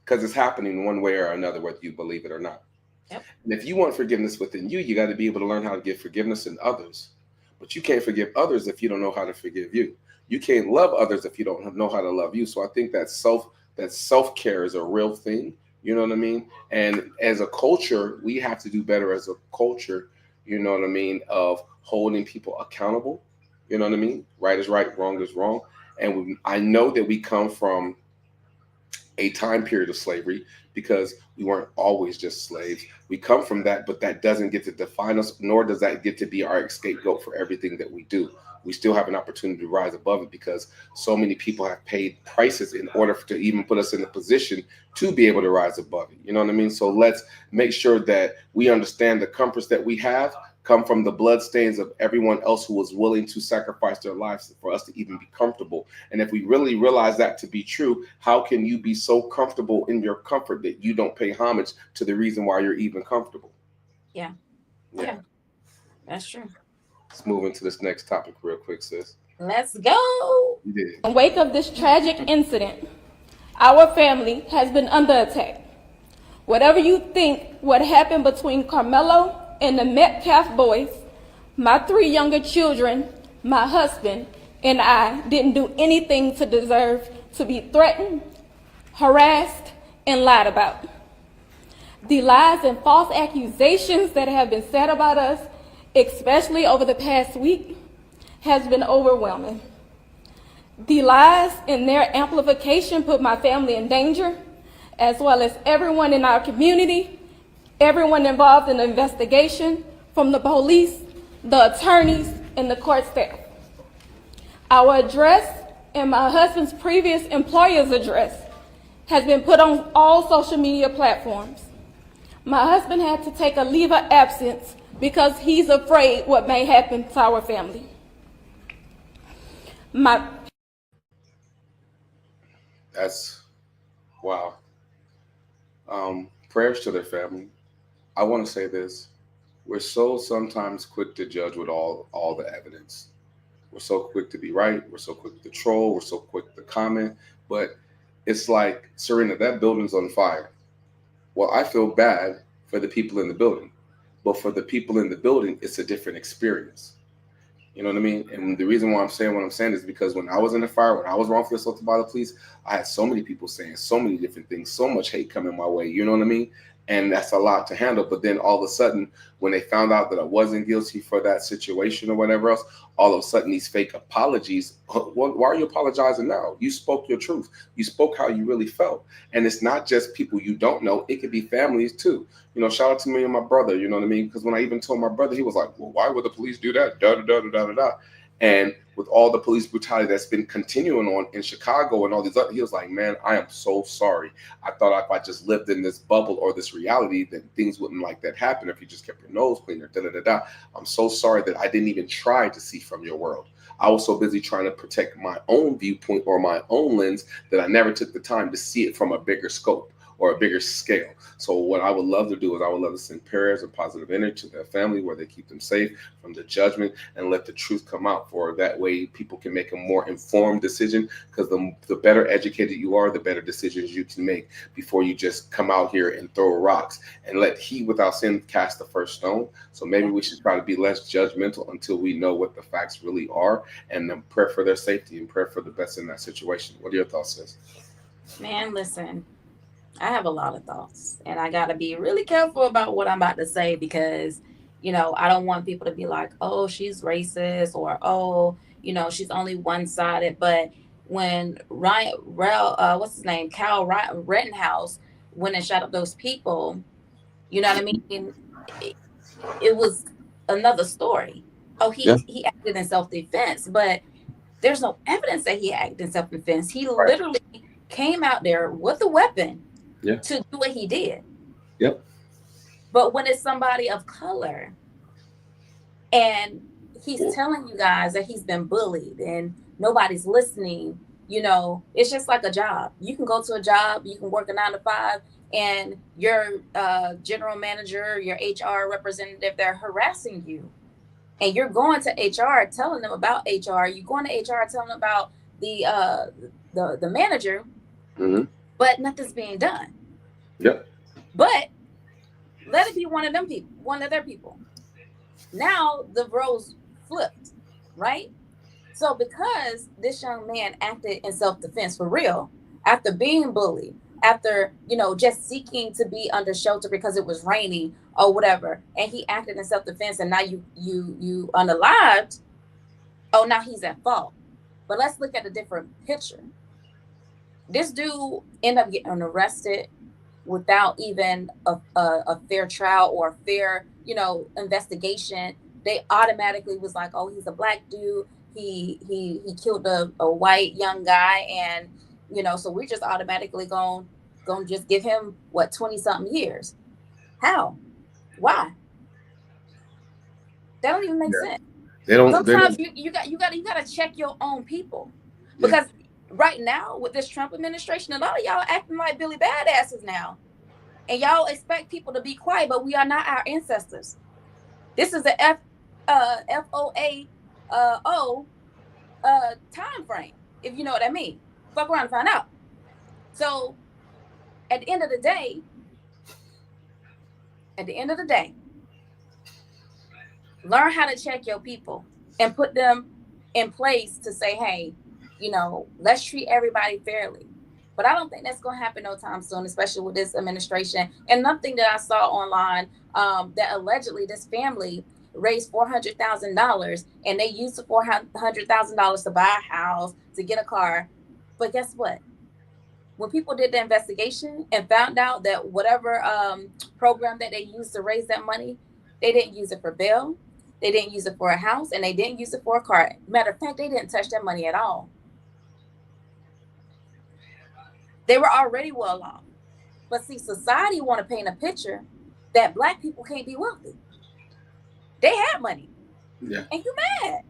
Because it's happening one way or another, whether you believe it or not. Yep. And if you want forgiveness within you, you got to be able to learn how to give forgiveness in others. But you can't forgive others if you don't know how to forgive you. You can't love others if you don't know how to love you. So I think that self-care is a real thing. You know what I mean? And as a culture, we have to do better as a culture, you know what I mean, of holding people accountable. You know what I mean? Right is right, wrong is wrong. And I know that we come from a time period of slavery because we weren't always just slaves. We come from that, but that doesn't get to define us, nor does that get to be our scapegoat for everything that we do. We still have an opportunity to rise above it because so many people have paid prices in order to even put us in a position to be able to rise above it. You know what I mean? So let's make sure that we understand the comforts that we have come from the bloodstains of everyone else who was willing to sacrifice their lives for us to even be comfortable. And if we really realize that to be true, how can you be so comfortable in your comfort that you don't pay homage to the reason why you're even comfortable? Yeah. That's true. Let's move into this next topic real quick, sis. Let's go. You did. In the wake of this tragic incident, our family has been under attack. Whatever you think what happened between Carmelo and the Metcalf boys, my 3 younger children, my husband, and I didn't do anything to deserve to be threatened, harassed, and lied about. The lies and false accusations that have been said about us, especially over the past week, has been overwhelming. The lies and their amplification put my family in danger, as well as everyone in our community, everyone involved in the investigation, from the police, the attorneys, and the court staff. Our address and my husband's previous employer's address has been put on all social media platforms. My husband had to take a leave of absence because he's afraid what may happen to our family. That's wow. Prayers to their family. I want to say this. We're so sometimes quick to judge with all the evidence. We're so quick to be right. We're so quick to troll. We're so quick to comment. But it's like, Serena, that building's on fire. Well, I feel bad for the people in the building. But for the people in the building, it's a different experience. You know what I mean? And the reason why I'm saying what I'm saying is because when I was in the fire, when I was wrongfully assaulted by the police, I had so many people saying so many different things, so much hate coming my way. You know what I mean? And that's a lot to handle. But then all of a sudden, when they found out that I wasn't guilty for that situation or whatever else, all of a sudden these fake apologies. Why are you apologizing now? You spoke your truth. You spoke how you really felt. And it's not just people you don't know. It could be families too. You know, shout out to me and my brother, you know what I mean? Because when I even told my brother, he was like, well, why would the police do that? Da, da, da, da, da, da. And with all the police brutality that's been continuing on in Chicago and all these other, he was like, man, I am so sorry. I thought if I just lived in this bubble or this reality, then things wouldn't like that happen if you just kept your nose clean or da da da da. I'm so sorry that I didn't even try to see from your world. I was so busy trying to protect my own viewpoint or my own lens that I never took the time to see it from a bigger scope or a bigger scale. So what I would love to do is I would love to send prayers and positive energy to their family where they keep them safe from the judgment and let the truth come out, for that way people can make a more informed decision, because the better educated you are, the better decisions you can make before you just come out here and throw rocks and let he without sin cast the first stone. So maybe we should try to be less judgmental until we know what the facts really are, and then pray for their safety and pray for the best in that situation. What are your thoughts, sis? Man, listen. I have a lot of thoughts, and I got to be really careful about what I'm about to say because, you know, I don't want people to be like, oh, she's racist, or, oh, you know, she's only one-sided. But when what's his name? Kyle Rittenhouse went and shot up those people, you know what I mean? It was another story. Oh, he acted in self-defense, but there's no evidence that he acted in self-defense. He literally came out there with a weapon to do what he did. Yep. But when it's somebody of color and he's telling you guys that he's been bullied and nobody's listening, you know, it's just like a job. You can go to a job, you can work a 9 to 5, and your general manager, your HR representative, they're harassing you. And you're going to HR telling them about HR. You're going to HR telling them about the manager, but nothing's being done. Yep. But let it be one of them people, one of their people. Now the roles flipped, right? So because this young man acted in self-defense for real, after being bullied, after, just seeking to be under shelter because it was raining or whatever, and he acted in self-defense, and now you unalived, now he's at fault. But let's look at a different picture. This dude ended up getting arrested without even a fair trial or a fair, investigation. They automatically was like, oh, he's a black dude. He killed a white young guy, and so we're just automatically going just give him 20-something years. How? Why? That don't even make sense. Sometimes you gotta check your own people, because right now with this Trump administration, a lot of y'all acting like Billy Badasses now, and y'all expect people to be quiet, but we are not our ancestors. This is a FOA time frame, if you know what I mean. Fuck around and find out. So at the end of the day, learn how to check your people and put them in place to say, hey, let's treat everybody fairly. But I don't think that's going to happen no time soon, especially with this administration. And nothing that I saw online, that allegedly this family raised $400,000, and they used the $400,000 to buy a house, to get a car. But guess what? When people did the investigation and found out that whatever program that they used to raise that money, they didn't use it for bail, they didn't use it for a house, and they didn't use it for a car. Matter of fact, they didn't touch that money at all. They were already well off. But see, society want to paint a picture that black people can't be wealthy. They had money. Yeah. And you mad.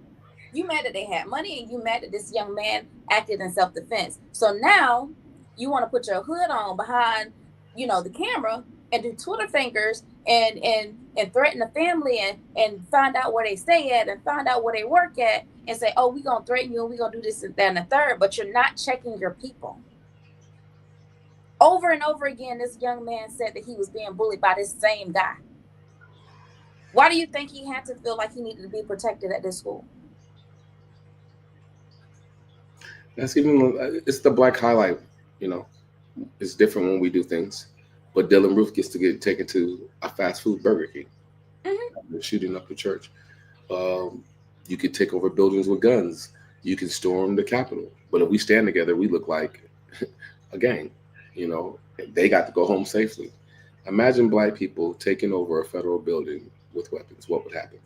You mad that they had money, and you mad that this young man acted in self-defense. So now you want to put your hood on behind, the camera and do Twitter fingers and threaten the family and find out where they stay at and find out where they work at and say, oh, we're going to threaten you and we're going to do this and that and the third, but you're not checking your people. Over and over again, this young man said that he was being bullied by this same guy. Why do you think he had to feel like he needed to be protected at this school? It's the black highlight, It's different when we do things. But Dylan Roof gets to get taken to a fast food Burger King. They're shooting up the church. You could take over buildings with guns. You can storm the Capitol. But if we stand together, we look like a gang. They got to go home safely. Imagine black people taking over a federal building with weapons. What would happen?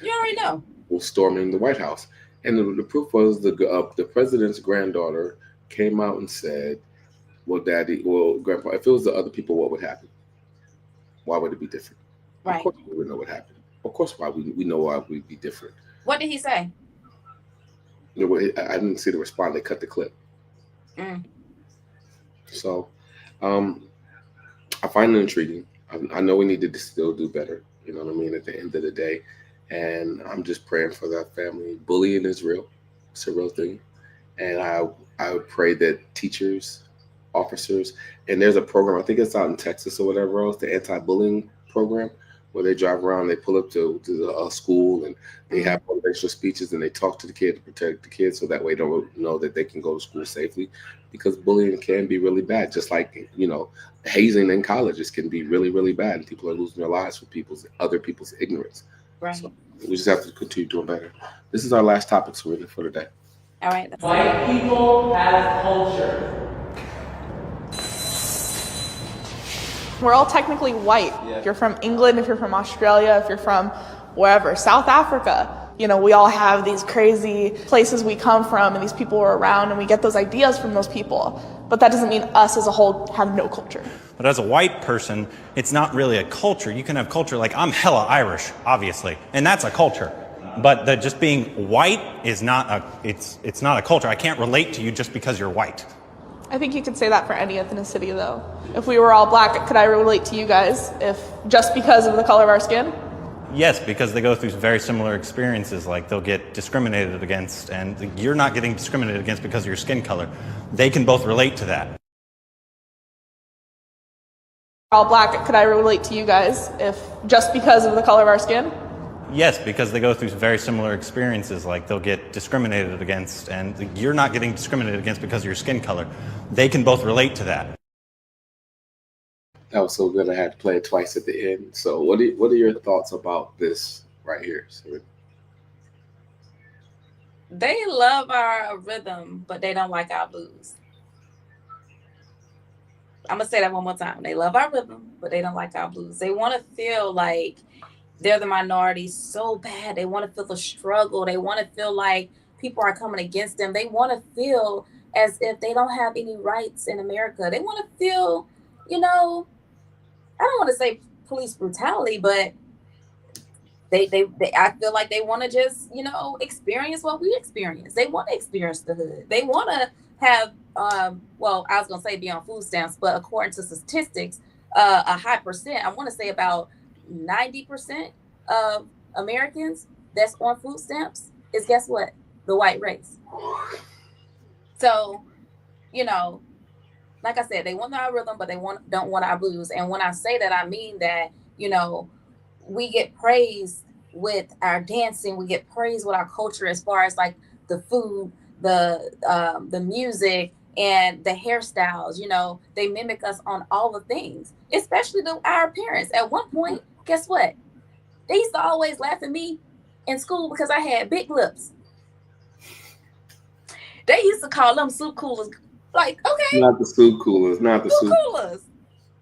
You already know. Well, storming the White House. And the proof was the president's granddaughter came out and said, grandpa, if it was the other people, what would happen? Why would it be different? Right. Of course we would know what happened. Of course we know why we'd be different. What did he say? I didn't see the response. They cut the clip. So I find it intriguing. I know we need to still do better. You know what I mean? At the end of the day. And I'm just praying for that family. Bullying is real. It's a real thing. And I would pray that teachers, officers, and there's a program, I think it's out in Texas or whatever else, the anti-bullying program, where they drive around, they pull up to a school, and they have motivational speeches, and they talk to the kid to protect the kids, so that way they don't know that they can go to school safely, because bullying can be really bad. Just like, hazing in colleges can be really, really bad, and people are losing their lives for other people's ignorance. Right. So we just have to continue doing better. This is our last topic, Serena, for today. All right. White people have culture. We're all technically white. Yeah. If you're from England, if you're from Australia, if you're from wherever, South Africa, we all have these crazy places we come from, and these people are around, and we get those ideas from those people. But that doesn't mean us as a whole have no culture. But as a white person, it's not really a culture. You can have culture, like I'm hella Irish, obviously, and that's a culture. But just being white is not it's not a culture. I can't relate to you just because you're white. I think you could say that for any ethnicity, though. If we were all black, could I relate to you guys if just because of the color of our skin? Yes, because they go through very similar experiences, like they'll get discriminated against, and you're not getting discriminated against because of your skin color. They can both relate to that. All black, could I relate to you guys if just because of the color of our skin? Yes, because they go through very similar experiences, like they'll get discriminated against, and you're not getting discriminated against because of your skin color. They can both relate to that. That was so good. I had to play it twice at the end. So, what are your thoughts about this right here, Sarah? They love our rhythm, but they don't like our blues. I'm gonna say that one more time. They love our rhythm, but they don't like our blues. They want to feel like they're the minority so bad. They want to feel the struggle. They want to feel like people are coming against them. They want to feel as if they don't have any rights in America. They want to feel, I don't want to say police brutality, but they I feel like they want to just, experience what we experience. They want to experience the hood. They want to have, I was going to say be on food stamps, but according to statistics, a high percent, I want to say about 90% of Americans that's on food stamps is, guess what? The white race. So, like I said, they want our rhythm, but they don't want our blues. And when I say that, I mean that, we get praised with our dancing. We get praised with our culture as far as like the food, the music, and the hairstyles. They mimic us on all the things, especially our appearance. At one point, guess what? They used to always laugh at me in school because I had big lips. They used to call them soup coolers. Like, okay. Not the soup coolers. Not the soup coolers.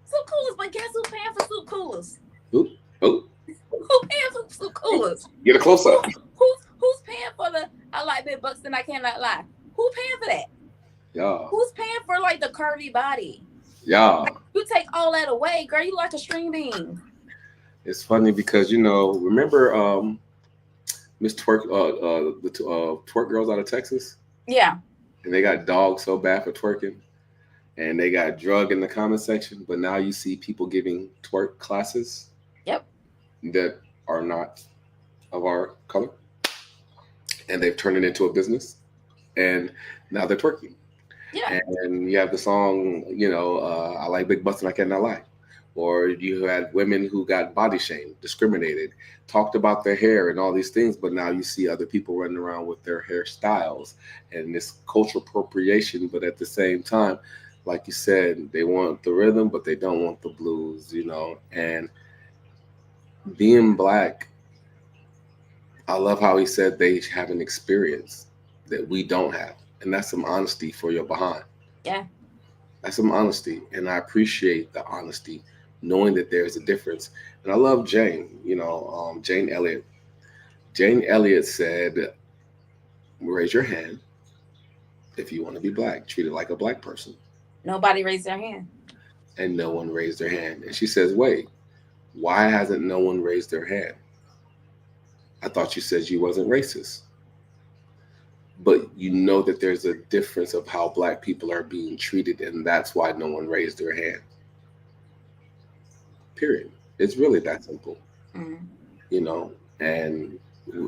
Soup coolers, but guess who's paying for soup coolers? Who paying for soup coolers? Get a close up. Who's paying for the I like big bucks and I cannot lie? Who paying for that? Y'all. Who's paying for like the curvy body? Y'all. Like, you take all that away, girl, you like a string bean. It's funny because remember Miss Twerk, the twerk girls out of Texas? Yeah. And they got dogged so bad for twerking, and they got drugged in the comment section. But now you see people giving twerk classes. Yep. That are not of our color, and they've turned it into a business, and now they're twerking. Yeah. And you have the song, I like big butts and I cannot lie. Or you had women who got body shamed, discriminated, talked about their hair and all these things, but now you see other people running around with their hairstyles and this cultural appropriation. But at the same time, like you said, they want the rhythm, but they don't want the blues, And being black, I love how he said they have an experience that we don't have. And that's some honesty for your behind. Yeah. That's some honesty. And I appreciate the honesty, knowing that there's a difference. And I love Jane, Jane Elliott. Jane Elliott said, raise your hand if you want to be black, treat it like a black person. Nobody raised their hand. And no one raised their hand. And she says, wait, why hasn't no one raised their hand? I thought you said you wasn't racist. But that there's a difference of how black people are being treated, and that's why no one raised their hand. Period. It's really that simple. Mm-hmm. And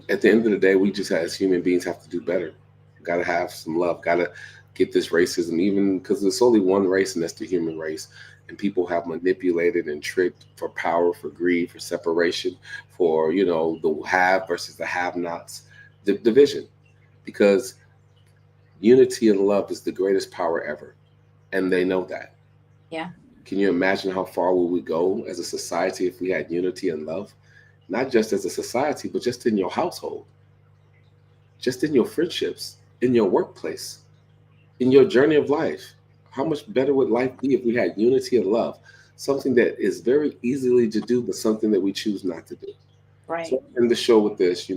at the end of the day, we just as human beings have to do better. Got to have some love, got to get this racism, even because there's only one race, and that's the human race. And people have manipulated and tricked for power, for greed, for separation, for, the have versus the have-nots, the division. Because unity and love is the greatest power ever. And they know that. Yeah. Can you imagine how far we would go as a society if we had unity and love? Not just as a society, but just in your household, just in your friendships, in your workplace, in your journey of life. How much better would life be if we had unity and love? Something that is very easily to do, but something that we choose not to do. Right. So in the show with this,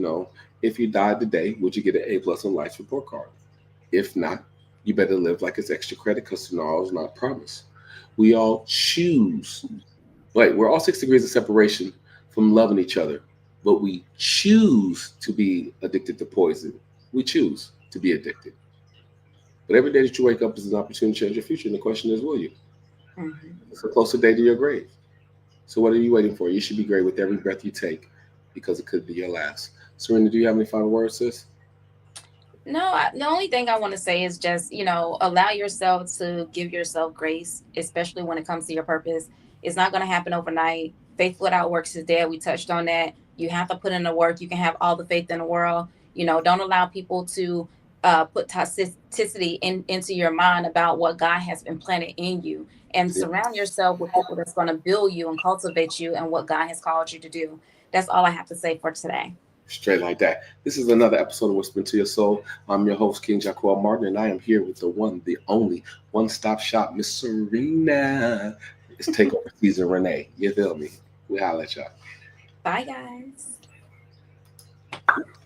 if you died today, would you get an A+ on life's report card? If not, you better live like it's extra credit because tomorrow is not promised. We all choose. We're all 6 degrees of separation from loving each other, but we choose to be addicted to poison. We choose to be addicted. But every day that you wake up is an opportunity to change your future. And the question is, will you? Mm-hmm. It's a closer day to your grave. So what are you waiting for? You should be great with every breath you take. because it could be your last. Serena, do you have any final words, sis? No, the only thing I want to say is just, allow yourself to give yourself grace, especially when it comes to your purpose. It's not going to happen overnight. Faith without works is dead. We touched on that. You have to put in the work. You can have all the faith in the world. Don't allow people to put toxicity into your mind about what God has implanted in you, and surround yourself with people that's going to build you and cultivate you and what God has called you to do. That's all I have to say for today. Straight like that. This is another episode of Whispering to Your Soul. I'm your host, King Jaquel Martin, and I am here with the one, the only, one-stop shop, Miss Serena. It's Takeover Season Renee. You feel me? We holla at y'all. Bye, guys.